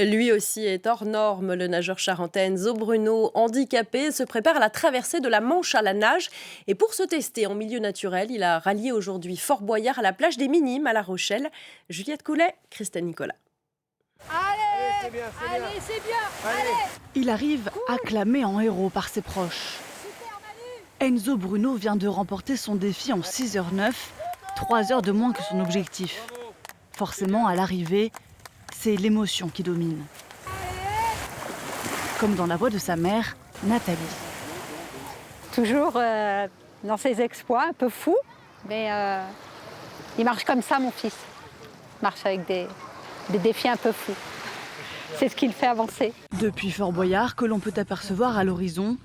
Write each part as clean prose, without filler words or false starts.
Lui aussi est hors norme. Le nageur charentais Enzo Bruno, handicapé, se prépare à la traversée de la Manche à la nage. Et pour se tester en milieu naturel, il a rallié aujourd'hui Fort Boyard à la plage des Minimes à La Rochelle. Juliette Coulet, Christelle Nicolas. Allez, c'est bien. Allez. Il arrive acclamé en héros par ses proches. Enzo Bruno vient de remporter son défi en 6h09, 3 heures de moins que son objectif. Forcément, à l'arrivée, c'est l'émotion qui domine. Comme dans la voix de sa mère, Nathalie. Toujours dans ses exploits, un peu fou, mais il marche comme ça, mon fils. Il marche avec des défis un peu fous. C'est ce qui le fait avancer. Depuis Fort Boyard, que l'on peut apercevoir à l'horizon,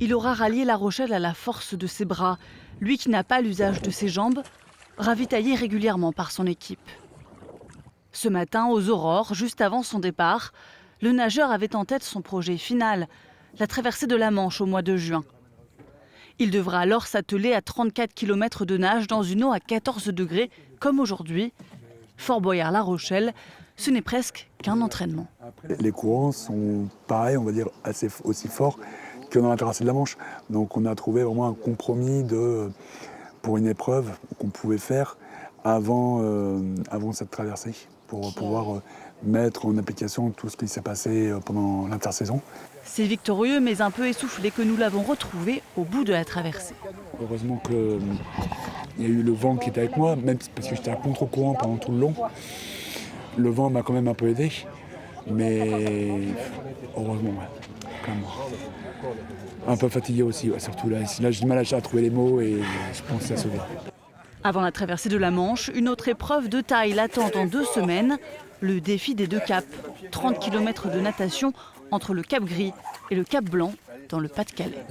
il aura rallié La Rochelle à la force de ses bras, lui qui n'a pas l'usage de ses jambes, ravitaillé régulièrement par son équipe. Ce matin, aux aurores, juste avant son départ, le nageur avait en tête son projet final, la traversée de la Manche au mois de juin. Il devra alors s'atteler à 34 km de nage dans une eau à 14 degrés, comme aujourd'hui. Fort Boyard-La Rochelle, ce n'est presque qu'un entraînement. Les courants sont pareils, on va dire, aussi forts que dans la traversée de la Manche. Donc on a trouvé vraiment un compromis pour une épreuve qu'on pouvait faire avant cette traversée, pour pouvoir mettre en application tout ce qui s'est passé pendant l'intersaison. C'est victorieux mais un peu essoufflé que nous l'avons retrouvé au bout de la traversée. Heureusement qu'il y a eu le vent qui était avec moi, même parce que j'étais à contre-courant pendant tout le long. Le vent m'a quand même un peu aidé, mais heureusement, ouais, quand même. Un peu fatigué aussi, ouais, surtout là. Là, j'ai du mal à trouver les mots et je pense que ça sauvé. Avant la traversée de la Manche, une autre épreuve de taille l'attend dans 2 semaines, le défi des 2 caps. 30 km de natation entre le Cap Gris et le Cap Blanc dans le Pas-de-Calais.